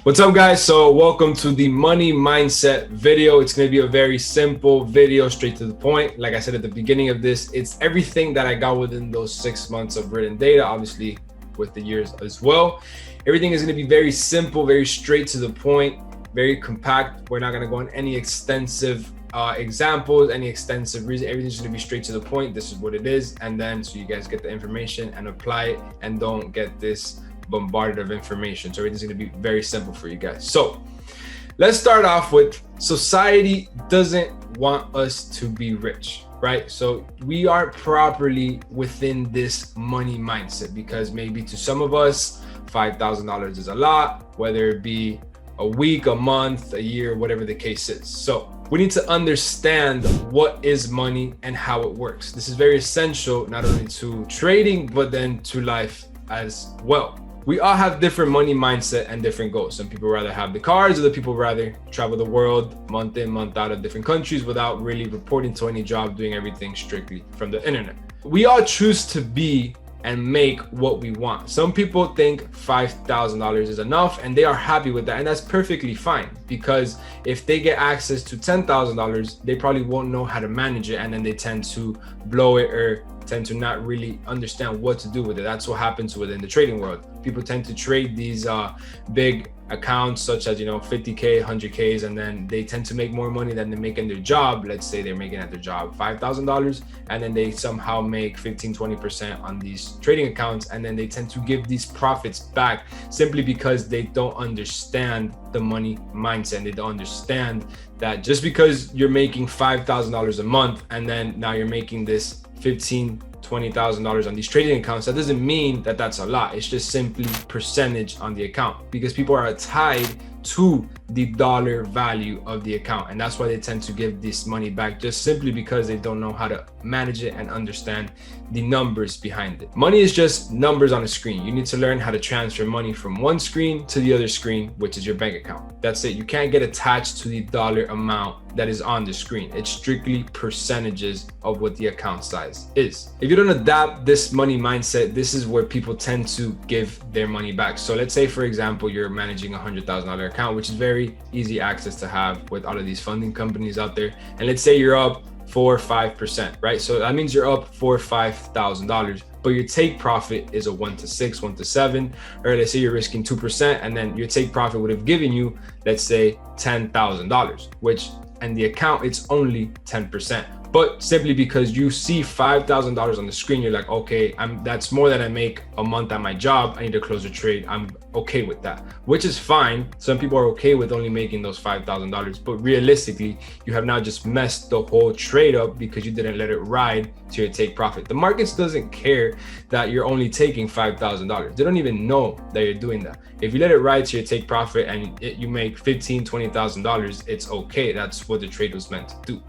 What's up, guys? So welcome to the money mindset video. It's going to be a very simple video, straight to the point. Like I said at the beginning of this, it's everything that I got within those 6 months of written data, obviously with the years as well. Everything is going to be very simple, very straight to the point, very compact. We're not going to go on any extensive examples, any extensive reason. Everything's going to be straight to the point. This is what it is. And then so you guys get the information and apply it and don't get this bombarded of information. So everything's going to be very simple for you guys. So let's start off with society doesn't want us to be rich, right? So we aren't properly within this money mindset because maybe to some of us, $5,000 is a lot, whether it be a week, a month, a year, whatever the case is. So we need to understand what is money and how it works. This is very essential, not only to trading, but then to life as well. We all have different money mindset and different goals. Some people rather have the cars, other people rather travel the world month in, month out of different countries without really reporting to any job, doing everything strictly from the internet. We all choose to be and make what we want. Some people think $5,000 is enough and they are happy with that. And that's perfectly fine, because if they get access to $10,000, they probably won't know how to manage it. And then they tend to blow it or tend to not really understand what to do with it. That's what happens within the trading world. People tend to trade these big accounts such as 50K, 100Ks, and then they tend to make more money than they make in their job. Let's say they're making at their job $5,000, and then they somehow make 15-20% on these trading accounts, and then they tend to give these profits back simply because they don't understand the money mindset. They don't understand that just because you're making $5,000 a month and then now you're making this $20,000 on these trading accounts, that doesn't mean that that's a lot. It's just simply percentage on the account, because people are tied to the dollar value of the account, and that's why they tend to give this money back, just simply because they don't know how to manage it and understand the numbers behind it. Money is just numbers on a screen. You need to learn how to transfer money from one screen to the other screen, which is your bank account. That's it. You can't get attached to the dollar amount that is on the screen. It's strictly percentages of what the account size is. If you don't adapt this money mindset, this is where people tend to give their money back. So let's say, for example, you're managing a $100,000 account, which is very easy access to have with all of these funding companies out there. And let's say you're up 4 or 5%, right? So that means you're up $4,000 or $5,000, but your take profit is a 1 to 6, 1 to 7, or let's say you're risking 2%, and then your take profit would have given you, let's say, $10,000, which and the account it's only 10%. But simply because you see $5,000 on the screen, you're like, okay, that's more than I make a month at my job. I need to close a trade. I'm okay with that, which is fine. Some people are okay with only making those $5,000, but realistically, you have now just messed the whole trade up because you didn't let it ride to your take profit. The markets doesn't care that you're only taking $5,000. They don't even know that you're doing that. If you let it ride to your take profit and you make $15,000, $20,000, it's okay. That's what the trade was meant to do.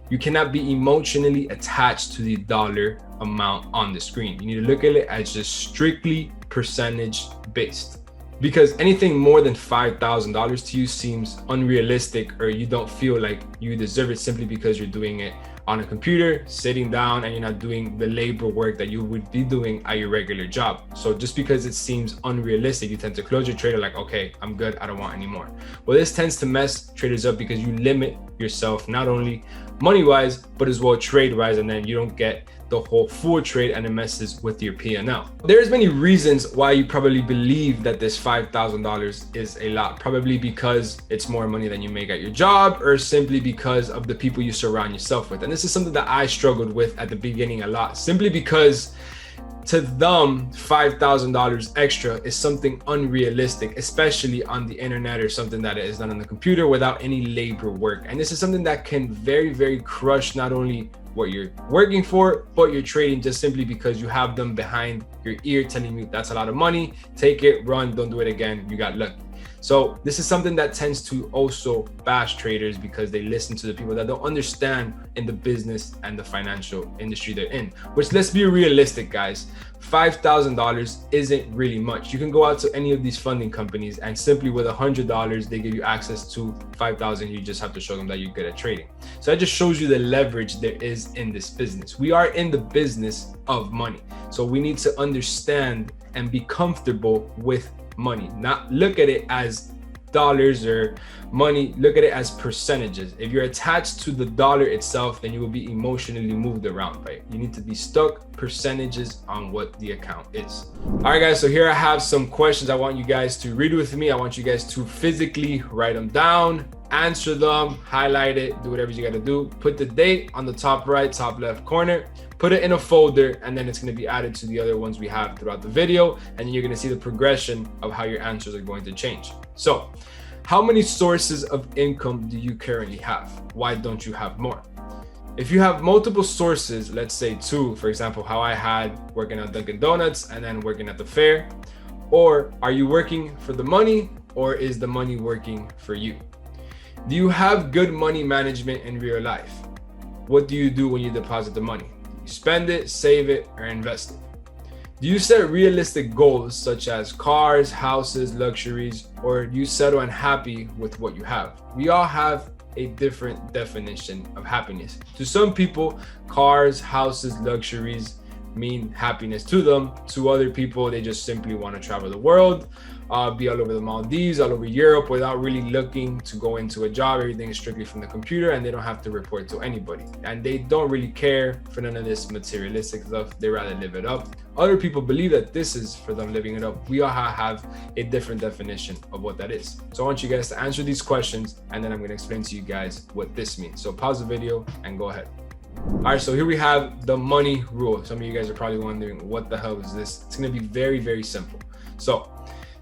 You cannot be emotionally attached to the dollar amount on the screen. You need to look at it as just strictly percentage based, because anything more than $5,000 to you seems unrealistic, or you don't feel like you deserve it simply because you're doing it on a computer, sitting down, and you're not doing the labor work that you would be doing at your regular job. So just because it seems unrealistic, you tend to close your trader like, okay, I'm good, I don't want any more. Well, this tends to mess traders up because you limit yourself, not only money-wise, but as well trade-wise, and then you don't get the whole full trade and it messes with your P&L. There's many reasons why you probably believe that this $5,000 is a lot. Probably because it's more money than you make at your job, or simply because of the people you surround yourself with. And this is something that I struggled with at the beginning a lot, simply because to them, $5,000 extra is something unrealistic, especially on the internet or something that is done on the computer without any labor work. And this is something that can very, very crush not only what you're working for, but you're trading, just simply because you have them behind your ear telling you that's a lot of money, take it, run, don't do it again, you got lucky. So this is something that tends to also bash traders, because they listen to the people that don't understand in the business and the financial industry they're in, which, let's be realistic, guys, $5,000 isn't really much. You can go out to any of these funding companies and simply with $100, they give you access to $5,000. You just have to show them that you're good at trading. So that just shows you the leverage there is in this business. We are in the business of money. So we need to understand and be comfortable with money, not look at it as dollars or money, look at it as percentages. If you're attached to the dollar itself, then you will be emotionally moved around, right? You need to be stuck percentages on what the account is. All right, guys, so here I have some questions I want you guys to read with me. I want you guys to physically write them down, answer them, highlight it, do whatever you got to do. Put the date on the top right, top left corner, put it in a folder, and then it's going to be added to the other ones we have throughout the video. And you're going to see the progression of how your answers are going to change. So, how many sources of income do you currently have? Why don't you have more? If you have multiple sources, let's say 2, for example, how I had working at Dunkin' Donuts and then working at the fair, or are you working for the money, or is the money working for you? Do you have good money management in real life? What do you do when you deposit the money? You spend it, save it, or invest it? Do you set realistic goals such as cars, houses, luxuries, or do you settle unhappy with what you have? We all have a different definition of happiness. To some people, cars, houses, luxuries mean happiness to them. To other people, they just simply want to travel the world, be all over the Maldives, all over Europe without really looking to go into a job. Everything is strictly from the computer and they don't have to report to anybody. And they don't really care for none of this materialistic stuff. They rather live it up. Other people believe that this is for them living it up. We all have a different definition of what that is. So I want you guys to answer these questions and then I'm going to explain to you guys what this means. So pause the video and go ahead. All right, so here we have the money rule. Some of you guys are probably wondering, what the hell is this? It's going to be very, very simple. So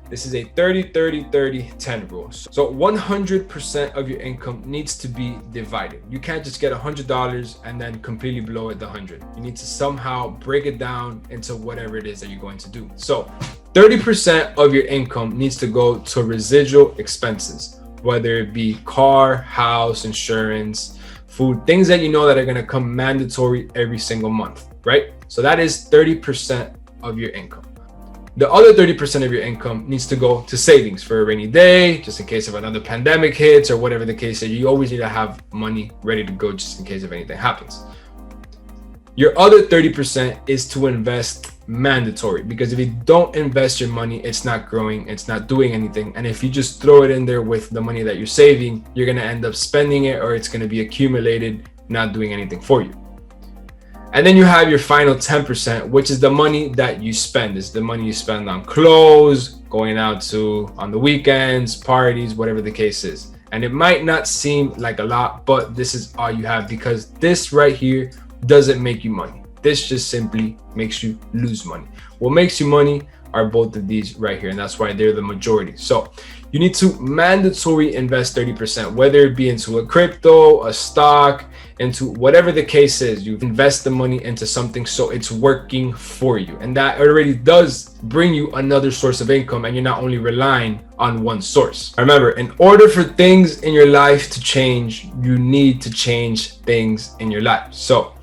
this is a 30-30-30-10 rule. So 100% of your income needs to be divided. You can't just get $100 and then completely blow it the 100. You need to somehow break it down into whatever it is that you're going to do. So 30% of your income needs to go to residual expenses, whether it be car, house, insurance, food, things that you know that are going to come mandatory every single month, right? So that is 30% of your income. The other 30% of your income needs to go to savings for a rainy day, just in case of another pandemic hits or whatever the case is. You always need to have money ready to go just in case if anything happens. Your other 30% is to invest mandatory, because if you don't invest your money, it's not growing, it's not doing anything. And if you just throw it in there with the money that you're saving, you're going to end up spending it, or it's going to be accumulated, not doing anything for you. And then you have your final 10%, which is the money that you spend. It's the money you spend on clothes, going out to on the weekends, parties, whatever the case is. And it might not seem like a lot, but this is all you have, because this right here doesn't make you money. This just simply makes you lose money. What makes you money are both of these right here, and that's why they're the majority. So you need to mandatory invest 30%, whether it be into a crypto, a stock, into whatever the case is. You invest the money into something so it's working for you, and that already does bring you another source of income, and you're not only relying on one source. Remember, in order for things in your life to change, you need to change things in your life. So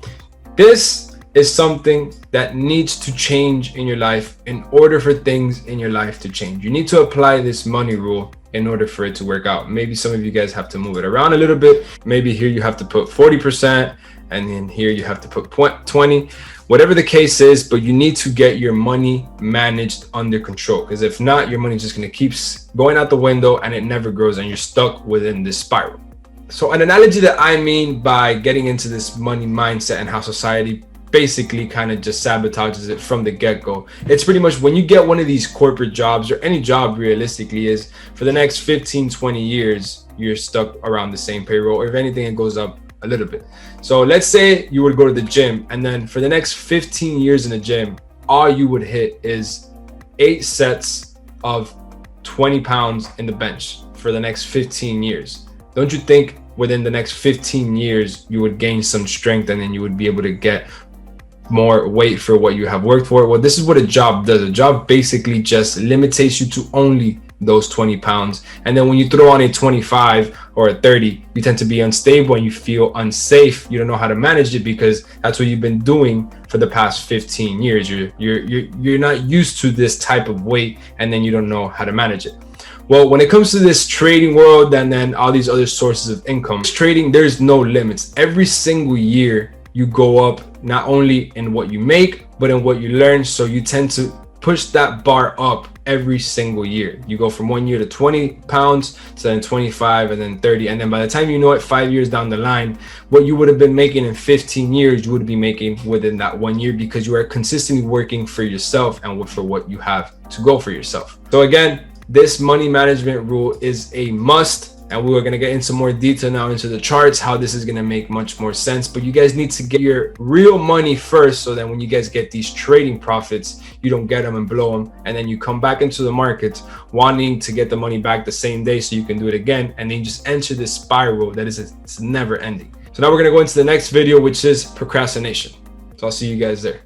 this is something that needs to change in your life in order for things in your life to change. You need to apply this money rule in order for it to work out. Maybe some of you guys have to move it around a little bit. Maybe here you have to put 40%, and then here you have to put 20, whatever the case is, but you need to get your money managed under control, because if not, your money is just going to keep going out the window and it never grows, and you're stuck within this spiral. So an analogy that I mean by getting into this money mindset and how society basically kind of just sabotages it from the get-go. It's pretty much when you get one of these corporate jobs, or any job realistically, is for the next 15-20 years you're stuck around the same payroll, or if anything it goes up a little bit. So let's say you would go to the gym, and then for the next 15 years in the gym, all you would hit is 8 sets of 20 pounds in the bench for the next 15 years. Don't you think within the next 15 years you would gain some strength, and then you would be able to get more weight for what you have worked for? Well, this is what a job does. A job basically just limits you to only those 20 pounds. And then when you throw on a 25 or a 30, you tend to be unstable and you feel unsafe. You don't know how to manage it, because that's what you've been doing for the past 15 years. You're not used to this type of weight, and then you don't know how to manage it. Well, when it comes to this trading world and then all these other sources of income, trading, there's no limits. Every single year you go up, not only in what you make, but in what you learn. So you tend to push that bar up every single year. You go from 1 year to 20 pounds to then 25 and then 30. And then by the time you know it, 5 years down the line, what you would have been making in 15 years, you would be making within that 1 year, because you are consistently working for yourself and for what you have to go for yourself. So again, this money management rule is a must. And we're going to get into more detail now into the charts, how this is going to make much more sense. But you guys need to get your real money first, so that when you guys get these trading profits, you don't get them and blow them. And then you come back into the market wanting to get the money back the same day so you can do it again. And then you just enter this spiral that is it's never ending. So now we're going to go into the next video, which is procrastination. So I'll see you guys there.